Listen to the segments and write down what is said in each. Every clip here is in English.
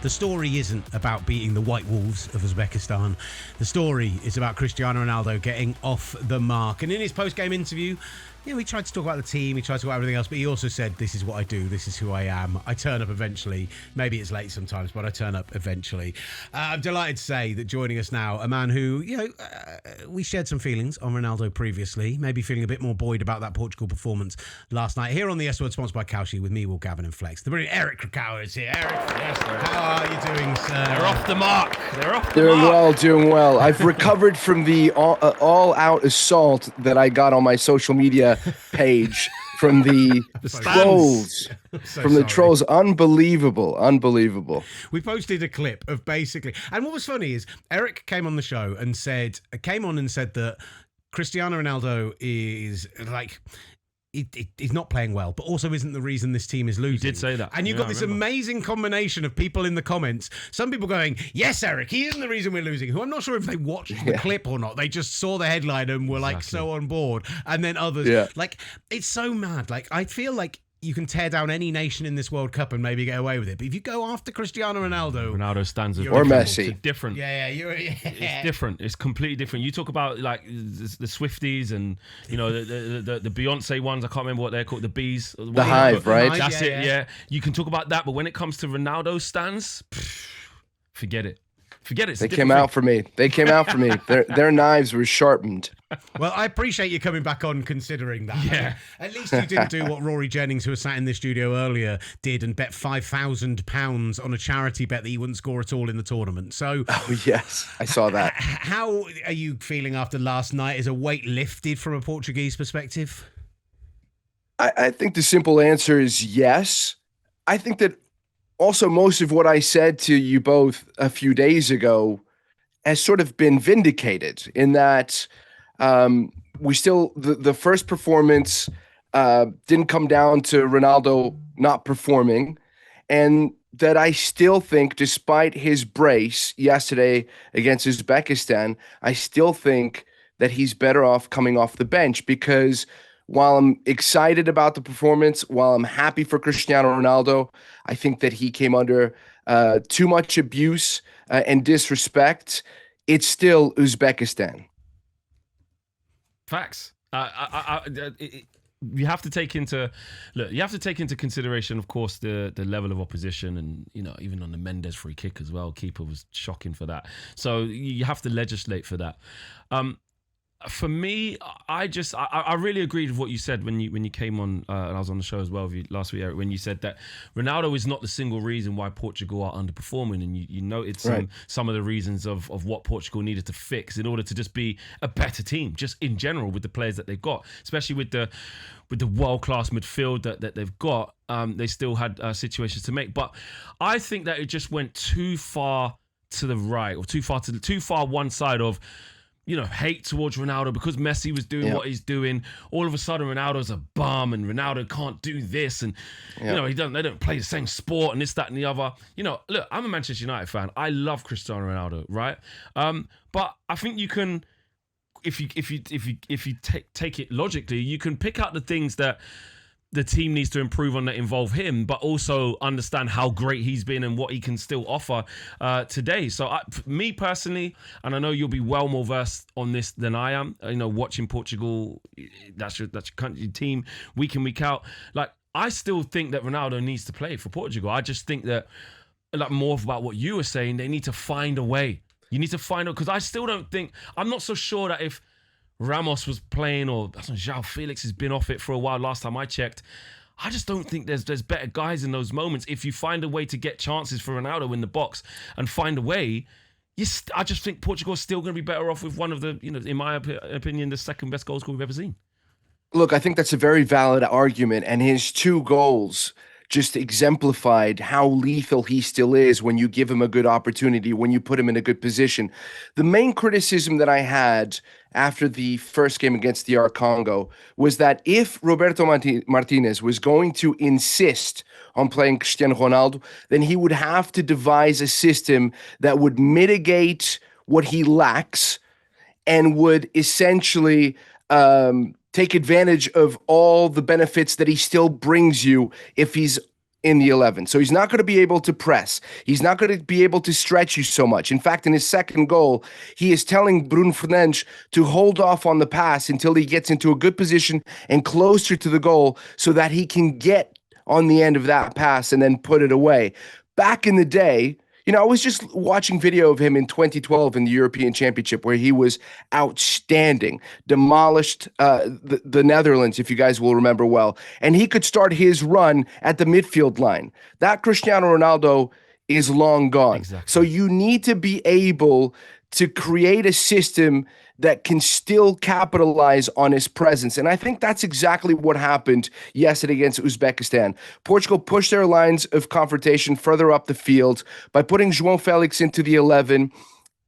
The story isn't about beating the White Wolves of Uzbekistan. The story is about Cristiano Ronaldo getting off the mark. And in his post-game interview, he tried to talk about the team, he tried to talk about everything else, but he also said, this is what I do, this is who I am. I turn up eventually. Maybe it's late sometimes, but I turn up eventually. I'm delighted to say that joining us now, a man who, we shared some feelings on Ronaldo previously, maybe feeling a bit more buoyed about that Portugal performance last night. Here on the S Word, sponsored by Kalshi, with me, Gavin and Flex. The brilliant Eric Krakauer is here. Eric, yes, how are you doing, sir? They're off the mark. Doing well. I've recovered from the all-out assault that I got on my social media page from the trolls. The trolls. Unbelievable. We posted a clip of basically, and what was funny is Eric came on the show and said that Cristiano Ronaldo is like, he's not playing well, but also isn't the reason this team is losing. You did say that. And you've got this amazing combination of people in the comments. Some people going, yes, Eric, he isn't the reason we're losing. Who I'm not sure if they watched the clip or not. They just saw the headline and were like so on board. And then others, like, it's so mad. Like, I feel like you can tear down any nation in this World Cup and maybe get away with it. But if you go after Cristiano Ronaldo stands or Messi, it's different. It's different. It's completely different. You talk about like the Swifties and the Beyonce ones. I can't remember what they're called. The bees, the hive, right? That's it. Yeah, you can talk about that, but when it comes to Ronaldo stands, forget it. They came out for me. Their knives were sharpened. Well, I appreciate you coming back on considering that. Yeah. At least you didn't do what Rory Jennings, who was sat in this studio earlier, did and bet £5,000 on a charity bet that he wouldn't score at all in the tournament. So, yes, I saw that. How are you feeling after last night? Is a weight lifted from a Portuguese perspective? I think the simple answer is yes. I think that also most of what I said to you both a few days ago has sort of been vindicated in that we still, the first performance didn't come down to Ronaldo not performing, and that I still think, despite his brace yesterday against Uzbekistan, I still think that he's better off coming off the bench, because while I'm excited about the performance, while I'm happy for Cristiano Ronaldo, I think that he came under too much abuse and disrespect. It's still Uzbekistan. Facts. You have to take into consideration, of course, the level of opposition, and even on the Mendes free kick as well. Keeper was shocking for that. So you have to legislate for that. For me, I really agreed with what you said when you came on, and I was on the show as well with you last week, Eric, when you said that Ronaldo is not the single reason why Portugal are underperforming, and you noted some of the reasons of what Portugal needed to fix in order to just be a better team, just in general with the players that they've got, especially with the world-class midfield that they've got. They still had situations to make, but I think that it just went too far to the right, or too far one side of, hate towards Ronaldo because Messi was doing what he's doing. All of a sudden, Ronaldo's a bum, and Ronaldo can't do this, and they don't play the same sport, and this, that, and the other. Look, I'm a Manchester United fan. I love Cristiano Ronaldo, right? But I think you can, if you take it logically, you can pick out the things that the team needs to improve on that involve him, but also understand how great he's been and what he can still offer today. So me personally, and I know you'll be well more versed on this than I am, watching Portugal, that's your country, your team, week in, week out. Like, I still think that Ronaldo needs to play for Portugal. I just think that, like, more about what you were saying, they need to find a way. You need to find out, because I still don't think, I'm not so sure that if Ramos was playing, or João Felix has been off it for a while, last time I checked, I just don't think there's better guys in those moments. If you find a way to get chances for Ronaldo in the box and find a way, I just think Portugal is still going to be better off with one of the, in my opinion, the second best goal scorer we've ever seen. Look, I think that's a very valid argument, and his two goals just exemplified how lethal he still is when you give him a good opportunity, when you put him in a good position. The main criticism that I had after the first game against DR Congo was that if Roberto Martinez was going to insist on playing Cristiano Ronaldo, then he would have to devise a system that would mitigate what he lacks and would essentially take advantage of all the benefits that he still brings you if he's in the 11. So he's not going to be able to press. He's not going to be able to stretch you so much. In fact, in his second goal, he is telling Bruno Fernandes to hold off on the pass until he gets into a good position and closer to the goal so that he can get on the end of that pass and then put it away. Back in the day, I was just watching video of him in 2012 in the European Championship where he was outstanding, demolished the Netherlands, if you guys will remember well. And he could start his run at the midfield line. That Cristiano Ronaldo is long gone. Exactly. So you need to be able to create a system that can still capitalize on his presence. And I think that's exactly what happened yesterday against Uzbekistan. Portugal pushed their lines of confrontation further up the field by putting João Felix into the 11.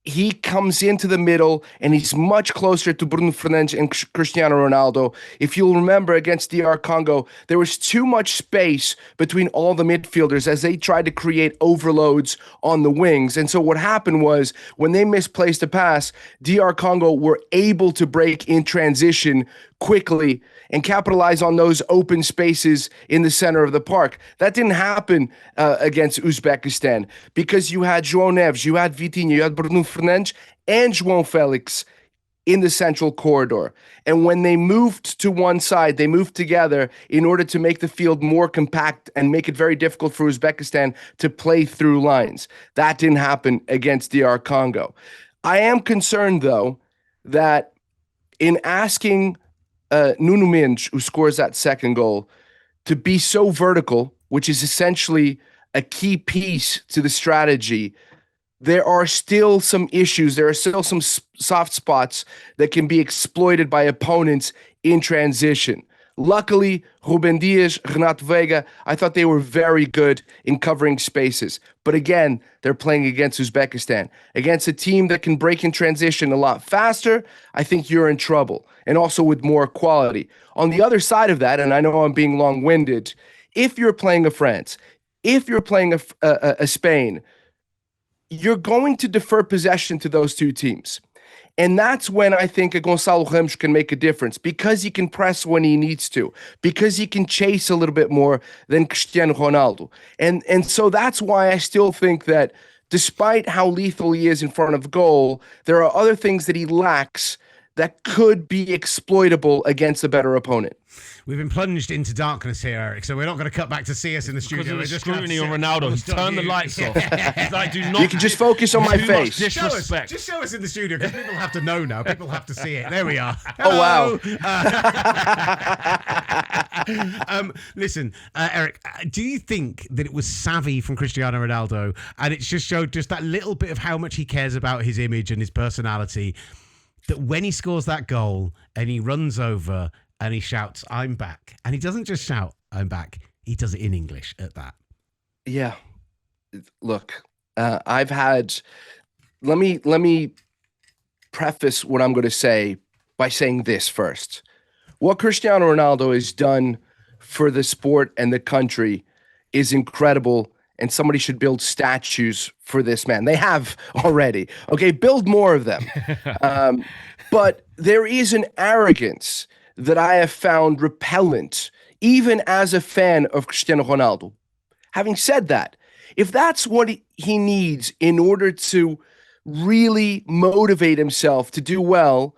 He comes into the middle and he's much closer to Bruno Fernandes and Cristiano Ronaldo. If you'll remember against DR Congo, there was too much space between all the midfielders as they tried to create overloads on the wings. And so what happened was when they misplaced a pass, DR Congo were able to break in transition quickly and capitalize on those open spaces in the center of the park. That didn't happen against Uzbekistan because you had João Neves, you had Vitinha, you had Bruno Fernandes, and João Felix in the central corridor. And when they moved to one side, they moved together in order to make the field more compact and make it very difficult for Uzbekistan to play through lines. That didn't happen against DR Congo. I am concerned, though, that in asking Nuno Mendes, who scores that second goal, to be so vertical, which is essentially a key piece to the strategy, there are still some issues. There are still some soft spots that can be exploited by opponents in transition. Luckily, Ruben Dias, Renato Veiga, I thought they were very good in covering spaces. But again, they're playing against Uzbekistan. Against a team that can break in transition a lot faster, I think you're in trouble. And also with more quality. On the other side of that, and I know I'm being long-winded, if you're playing a France, if you're playing a Spain, you're going to defer possession to those two teams. And that's when I think a Gonçalo Ramos can make a difference because he can press when he needs to, because he can chase a little bit more than Cristiano Ronaldo. And so that's why I still think that despite how lethal he is in front of goal, there are other things that he lacks that could be exploitable against a better opponent. We've been plunged into darkness here, Eric, so we're not going to cut back to see us in the studio. Because of We're the just scrutiny on Ronaldo. He's turned the lights off. He's like, do not. You can just focus on my too face. much disrespect. Just show us in the studio, because people have to know now. People have to see it. There we are. Oh, wow. Listen, Eric, do you think that it was savvy from Cristiano Ronaldo, and it just showed just that little bit of how much he cares about his image and his personality, that when he scores that goal and he runs over and he shouts, "I'm back," and he doesn't just shout, "I'm back," he does it in English at that. Yeah. Look, I've had, let me preface what I'm going to say by saying this first. What Cristiano Ronaldo has done for the sport and the country is incredible, and somebody should build statues for this man. They have already. Okay, build more of them. But there is an arrogance that I have found repellent, even as a fan of Cristiano Ronaldo. Having said that, if that's what he needs in order to really motivate himself to do well,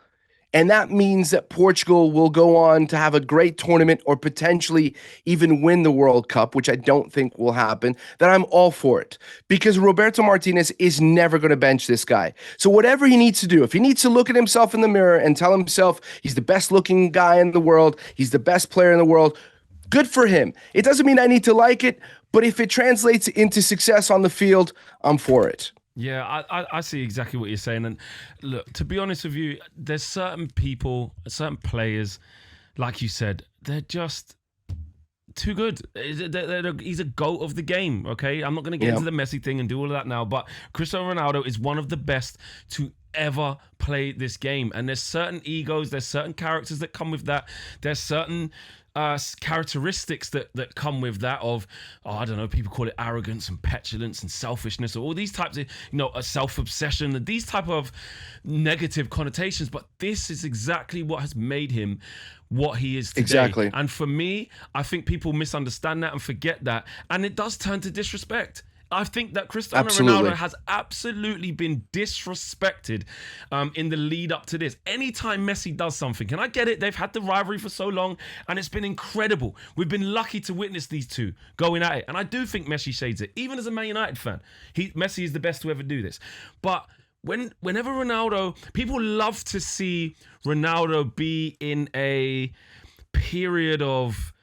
and that means that Portugal will go on to have a great tournament or potentially even win the World Cup, which I don't think will happen, then I'm all for it. Because Roberto Martinez is never going to bench this guy. So whatever he needs to do, if he needs to look at himself in the mirror and tell himself he's the best looking guy in the world, he's the best player in the world, good for him. It doesn't mean I need to like it, but if it translates into success on the field, I'm for it. Yeah, I see exactly what you're saying. And look, to be honest with you, there's certain people, certain players, like you said, they're just too good. He's a GOAT of the game, okay? I'm not going to get into the Messi thing and do all of that now, but Cristiano Ronaldo is one of the best to ever play this game. And there's certain egos, there's certain characters that come with that. There's certain characteristics that come with that of, I don't know, people call it arrogance and petulance and selfishness, or all these types of, a self-obsession and these type of negative connotations. But this is exactly what has made him what he is today. Exactly. And for me, I think people misunderstand that and forget that. And it does turn to disrespect. I think that Cristiano Ronaldo has absolutely been disrespected in the lead up to this. Anytime Messi does something, and I get it, they've had the rivalry for so long, and it's been incredible. We've been lucky to witness these two going at it, and I do think Messi shades it. Even as a Man United fan, Messi is the best to ever do this. But whenever Ronaldo, people love to see Ronaldo be in a period of,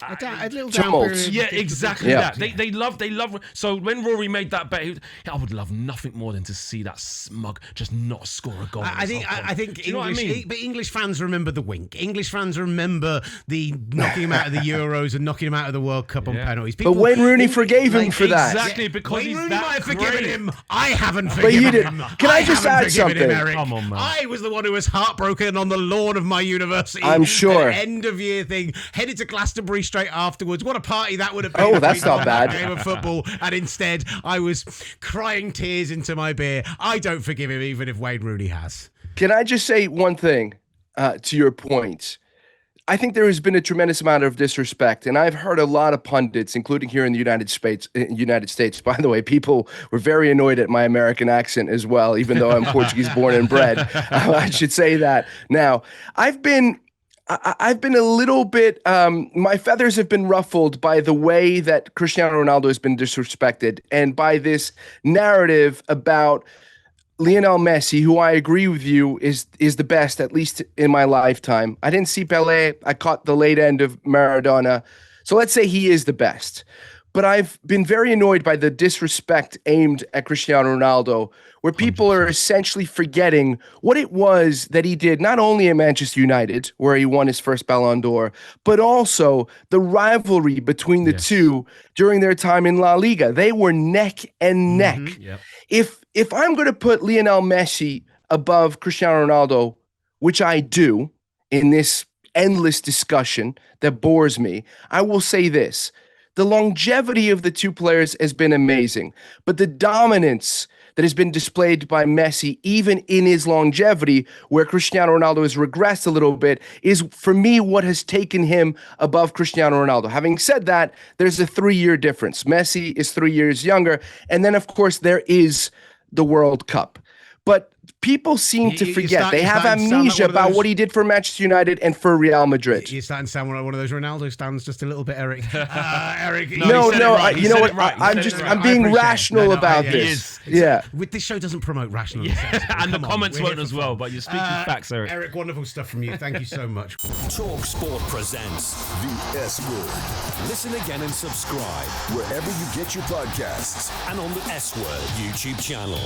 a little tumult. down period. Yeah, exactly Yeah. that. They love. So when Rory made that bet, I would love nothing more than to see that smug just not score a goal. I think Do you know what I mean? But English fans remember the wink. English fans remember the knocking him out of the Euros and knocking him out of the World Cup on penalties. But Wayne Rooney forgave him for that. Exactly, because Wayne he's Rooney that might have great. forgiven him. I haven't you forgiven did. him. Can I just haven't add forgiven something? him, Eric. Come on, man. I was the one who was heartbroken on the lawn of my university. I'm sure. At end of year thing. Headed to Glastonbury straight afterwards. What a party that would have been. Oh, if that's we'd not won bad. that game of football, and instead I was crying tears into my beer. I don't forgive him, even if Wayne Rooney has. Can I just say one thing to your point? I think there has been a tremendous amount of disrespect, and I've heard a lot of pundits, including here in the United States. By the way, people were very annoyed at my American accent as well, even though I'm Portuguese born and bred. I should say that. Now, I've been a little bit, my feathers have been ruffled by the way that Cristiano Ronaldo has been disrespected, and by this narrative about Lionel Messi, who I agree with you is the best, at least in my lifetime. I didn't see Pelé. I caught the late end of Maradona. So let's say he is the best. But I've been very annoyed by the disrespect aimed at Cristiano Ronaldo, where people are essentially forgetting what it was that he did, not only at Manchester United, where he won his first Ballon d'Or, but also the rivalry between the two during their time in La Liga. They were neck and neck. Yep. If I'm going to put Lionel Messi above Cristiano Ronaldo, which I do in this endless discussion that bores me, I will say this. The longevity of the two players has been amazing, but the dominance that has been displayed by Messi, even in his longevity, where Cristiano Ronaldo has regressed a little bit, is for me what has taken him above Cristiano Ronaldo. Having said that, there's a 3-year difference. Messi is 3 years younger, and then of course there is the World Cup. But people seem to forget. They have amnesia about what he did for Manchester United and for Real Madrid. You're starting to sound like one of those Ronaldo stands just a little bit, Eric. Eric, No, you know what? I'm being rational about this. Yeah. This show doesn't promote rational. And the comments won't as well, but you're speaking facts, Eric. Eric, wonderful stuff from you. Thank you so much. talkSPORT presents The S Word. Listen again and subscribe wherever you get your podcasts and on the S Word YouTube channel.